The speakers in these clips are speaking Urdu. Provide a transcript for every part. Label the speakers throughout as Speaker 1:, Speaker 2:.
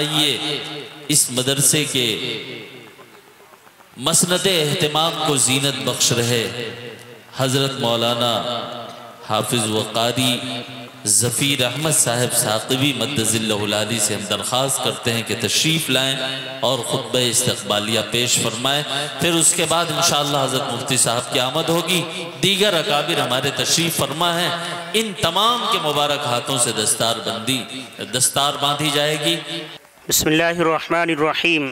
Speaker 1: آئیے اس مدرسے کے مسند اہتمام کو زینت بخش رہے حضرت مولانا حافظ و قاری ظفیر احمد صاحب ثاقبی مدظ اللہ العالی سے ہم درخواست کرتے ہیں کہ تشریف لائیں اور خطبہ استقبالیہ پیش فرمائیں، پھر اس کے بعد انشاءاللہ حضرت مفتی صاحب کی آمد ہوگی، دیگر اکابر ہمارے تشریف فرما ہیں، ان تمام کے مبارک ہاتھوں سے دستار باندھی جائے گی۔
Speaker 2: بسم اللہ الرحمن الرحیم،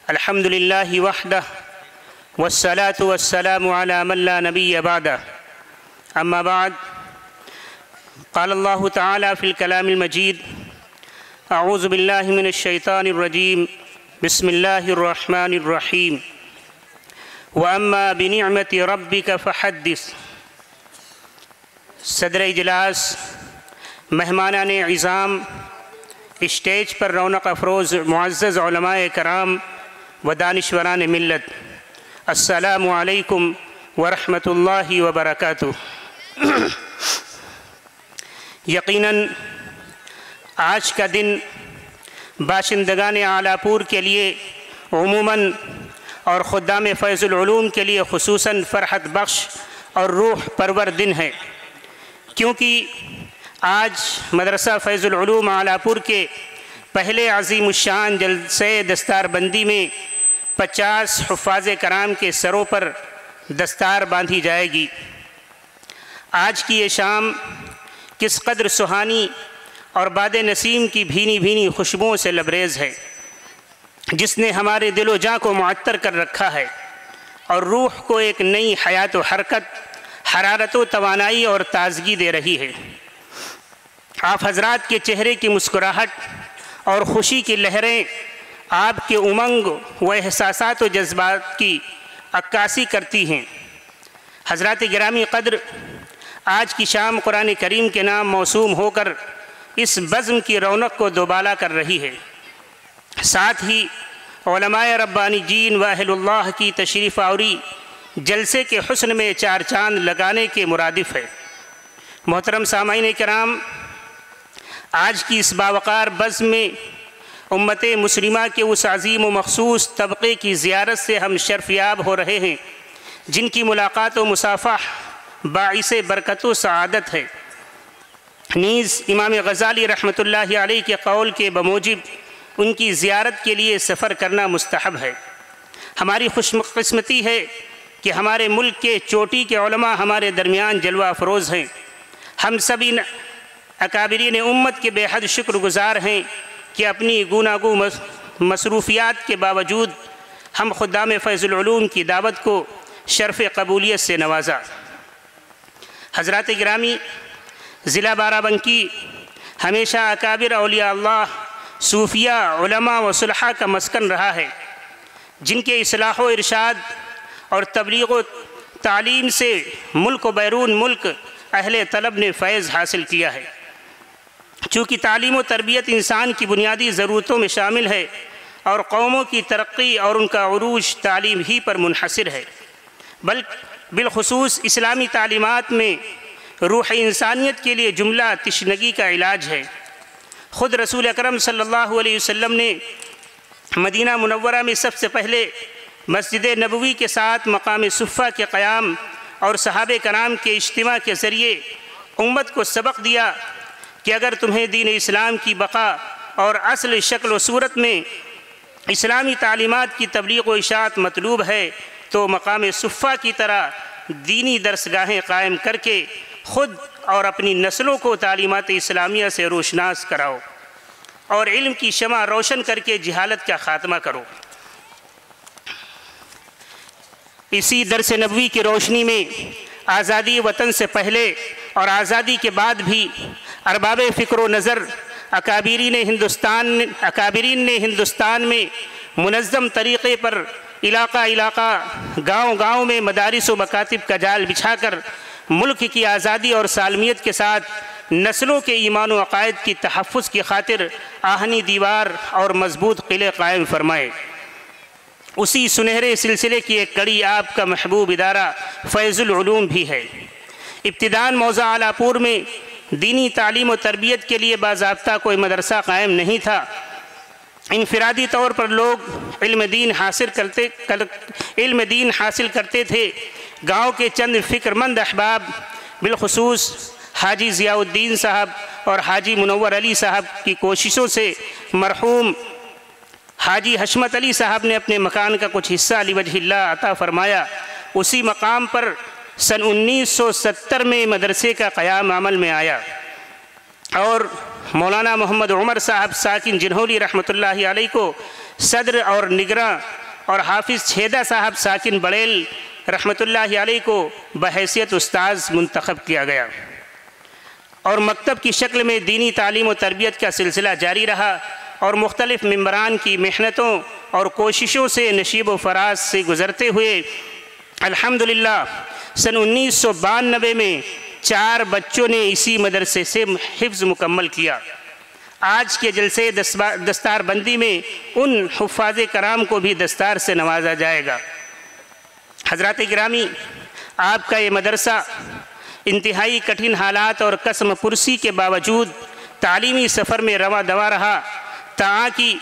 Speaker 2: الحمدللہ وحدہ والصلاة والسلام على من لا نبی بعدہ، اما بعد، قال اللہ تعالی فی الکلام المجید، اعوذ باللہ من الشیطان الرجیم، بسم اللہ الرحمن الرحیم، وَأَمَّا بِنِعْمَةِ رَبِّكَ فَحَدِّثْ۔ صدر اجلاس، مہمانان عظام، اسٹیج پر رونق افروز معزز علماء کرام و دانشوران ملت، السلام علیکم ورحمۃ اللہ وبرکاتہ۔ یقیناً آج کا دن باشندگان اعلیٰ پور کے لیے عموماً اور خدام فیض العلوم کے لیے خصوصاً فرحت بخش اور روح پرور دن ہے، کیونکہ آج مدرسہ فیض العلوم اعلیٰ پور کے پہلے عظیم الشان جلسے دستار بندی میں 50 حفاظ کرام کے سروں پر دستار باندھی جائے گی۔ آج کی یہ شام کس قدر سہانی اور باد نسیم کی بھینی بھینی خوشبوؤں سے لبریز ہے، جس نے ہمارے دل و جاں کو معطر کر رکھا ہے اور روح کو ایک نئی حیات و حرکت، حرارت و توانائی اور تازگی دے رہی ہے۔ آپ حضرات کے چہرے کی مسکراہٹ اور خوشی کی لہریں آپ کے امنگ و احساسات و جذبات کی عکاسی کرتی ہیں۔ حضرات گرامی قدر، آج کی شام قرآن کریم کے نام موسوم ہو کر اس بزم کی رونق کو دوبالا کر رہی ہے، ساتھ ہی علماء ربانی جین و اہل اللہ کی تشریف آوری جلسے کے حسن میں چار چاند لگانے کے مرادف ہے۔ محترم سامعین کرام، آج کی اس باوقار بزم میں امت مسلمہ کے اس عظیم و مخصوص طبقے کی زیارت سے ہم شرفیاب ہو رہے ہیں جن کی ملاقات و مصافح باعث برکت و سعادت ہے۔ نیز امام غزالی رحمۃ اللہ علیہ کے قول کے بموجب ان کی زیارت کے لیے سفر کرنا مستحب ہے۔ ہماری خوش قسمتی ہے کہ ہمارے ملک کے چوٹی کے علماء ہمارے درمیان جلوہ افروز ہیں۔ ہم سبھی اکابرین امت کے بے حد شکر گزار ہیں کہ اپنی گوناگو مصروفیات کے باوجود ہم خدام فیض العلوم کی دعوت کو شرف قبولیت سے نوازا۔ حضرات گرامی، ضلع بارہ بنکی ہمیشہ اکابر اولیاء اللہ، صوفیہ، علماء و صلحاء کا مسکن رہا ہے، جن کے اصلاح و ارشاد اور تبلیغ و تعلیم سے ملک و بیرون ملک اہل طلب نے فیض حاصل کیا ہے۔ چونکہ تعلیم و تربیت انسان کی بنیادی ضرورتوں میں شامل ہے اور قوموں کی ترقی اور ان کا عروج تعلیم ہی پر منحصر ہے، بالخصوص اسلامی تعلیمات میں روح انسانیت کے لیے جملہ تشنگی کا علاج ہے۔ خود رسول اکرم صلی اللہ علیہ وسلم نے مدینہ منورہ میں سب سے پہلے مسجد نبوی کے ساتھ مقام صفہ کے قیام اور صحابہ کرام کے اجتماع کے ذریعے امت کو سبق دیا کہ اگر تمہیں دین اسلام کی بقا اور اصل شکل و صورت میں اسلامی تعلیمات کی تبلیغ و اشاعت مطلوب ہے تو مقام صفہ کی طرح دینی درسگاہیں قائم کر کے خود اور اپنی نسلوں کو تعلیمات اسلامیہ سے روشناس کراؤ اور علم کی شمع روشن کر کے جہالت کا خاتمہ کرو۔ اسی درس نبوی کی روشنی میں آزادی وطن سے پہلے اور آزادی کے بعد بھی ارباب فکر و نظر اکابرین نے ہندوستان میں منظم طریقے پر علاقہ علاقہ، گاؤں گاؤں میں مدارس و مکاتب کا جال بچھا کر ملک کی آزادی اور سالمیت کے ساتھ نسلوں کے ایمان و عقائد کی تحفظ کی خاطر آہنی دیوار اور مضبوط قلعے قائم فرمائے۔ اسی سنہرے سلسلے کی ایک کڑی آپ کا محبوب ادارہ فیض العلوم بھی ہے۔ ابتداءً موضع اعلیٰ پور میں دینی تعلیم و تربیت کے لیے باضابطہ کوئی مدرسہ قائم نہیں تھا۔ انفرادی طور پر لوگ علم دین حاصل کرتے تھے۔ گاؤں کے چند فکر مند احباب بالخصوص حاجی ضیاء الدین صاحب اور حاجی منور علی صاحب کی کوششوں سے مرحوم حاجی حشمت علی صاحب نے اپنے مکان کا کچھ حصہ لوجہ اللہ عطا فرمایا۔ اسی مقام پر سن 1970 میں مدرسے کا قیام عمل میں آیا اور مولانا محمد عمر صاحب ساکن جنہولی رحمۃ اللہ علیہ کو صدر اور نگراں اور حافظ چھیدہ صاحب ساکن بڑیل رحمۃ اللہ علیہ کو بحیثیت استاذ منتخب کیا گیا اور مکتب کی شکل میں دینی تعلیم و تربیت کا سلسلہ جاری رہا اور مختلف ممبران کی محنتوں اور کوششوں سے نشیب و فراز سے گزرتے ہوئے الحمدللہ سن 1992 میں 4 بچوں نے اسی مدرسے سے حفظ مکمل کیا۔ آج کے جلسے دستار بندی میں ان حفاظ کرام کو بھی دستار سے نوازا جائے گا۔ حضرات گرامی، آپ کا یہ مدرسہ انتہائی کٹھن حالات اور قسم پرسی کے باوجود تعلیمی سفر میں رواں دواں رہا، تاکہ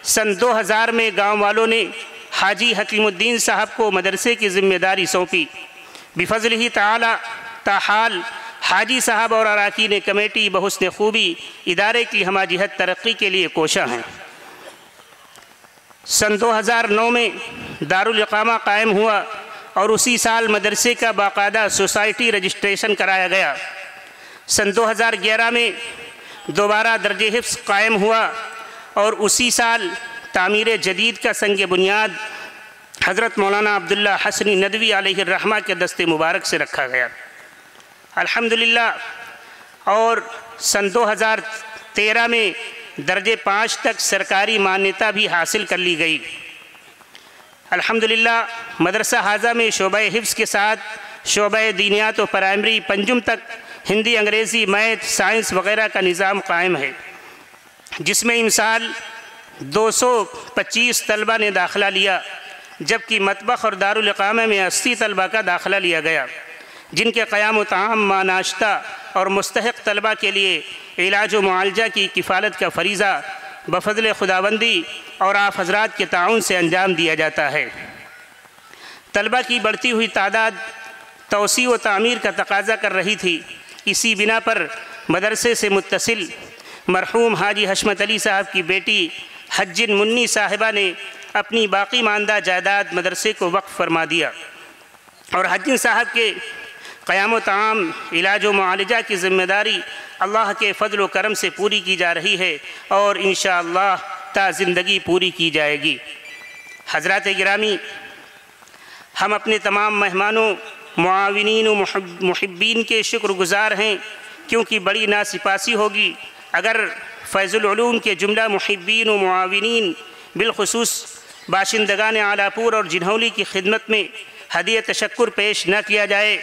Speaker 2: سن 2000 میں گاؤں والوں نے حاجی حکیم الدین صاحب کو مدرسے کی ذمہ داری سونپی۔ بفضلہ تعالی تاحال حاجی صاحب اور اراکین کمیٹی بحسن خوبی ادارے کی ہمہ جہت ترقی کے لیے کوشاں ہیں۔ سن 2009 میں دارالاقامہ قائم ہوا اور اسی سال مدرسے کا باقاعدہ سوسائٹی رجسٹریشن کرایا گیا۔ سن 2011 میں دوبارہ درج حفظ قائم ہوا اور اسی سال تعمیر جدید کا سنگ بنیاد حضرت مولانا عبداللہ حسنی ندوی علیہ الرحمہ کے دست مبارک سے رکھا گیا الحمدللہ، اور سن 2013 میں درجہ 5 تک سرکاری مانیتا بھی حاصل کر لی گئی۔ الحمدللہ مدرسہ حاضہ میں شعبہ حفظ کے ساتھ شعبہ دینیات و پرائمری پنجم تک ہندی، انگریزی، میتھ، سائنس وغیرہ کا نظام قائم ہے، جس میں ان سال 225 طلبہ نے داخلہ لیا، جبکہ مطبخ اور دارالاقامہ میں 80 طلبہ کا داخلہ لیا گیا، جن کے قیام و طعام، ماں ناشتہ اور مستحق طلبہ کے لیے علاج و معالجہ کی کفالت کا فریضہ بفضل خداوندی اور آپ حضرات کے تعاون سے انجام دیا جاتا ہے۔ طلبہ کی بڑھتی ہوئی تعداد توسیع و تعمیر کا تقاضا کر رہی تھی، اسی بنا پر مدرسے سے متصل مرحوم حاجی حشمت علی صاحب کی بیٹی حجن منی صاحبہ نے اپنی باقی ماندہ جائیداد مدرسے کو وقف فرما دیا اور حجن صاحب کے قیام و طعام، علاج و معالجہ کی ذمہ داری اللہ کے فضل و کرم سے پوری کی جا رہی ہے اور انشاءاللہ تا زندگی پوری کی جائے گی۔ حضرات گرامی، ہم اپنے تمام مہمانوں، معاونین و محبین کے شکر گزار ہیں، کیونکہ بڑی ناسپاسی ہوگی اگر فیض العلوم کے جملہ محبین و معاونین بالخصوص باشندگان اعلیٰ پور اور جنہولی کی خدمت میں ہدیہ تشکر پیش نہ کیا جائے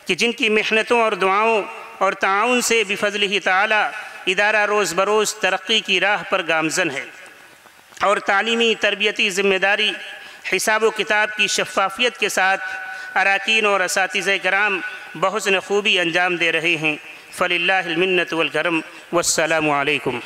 Speaker 2: کہ جن کی محنتوں اور دعاؤں اور تعاون سے بفضلہ تعالی ادارہ روز بروز ترقی کی راہ پر گامزن ہے اور تعلیمی تربیتی ذمہ داری حساب و کتاب کی شفافیت کے ساتھ اراکین اور اساتذہ کرام بحسن خوبی انجام دے رہے ہیں۔ فللہ المنت والکرم والسلام علیکم۔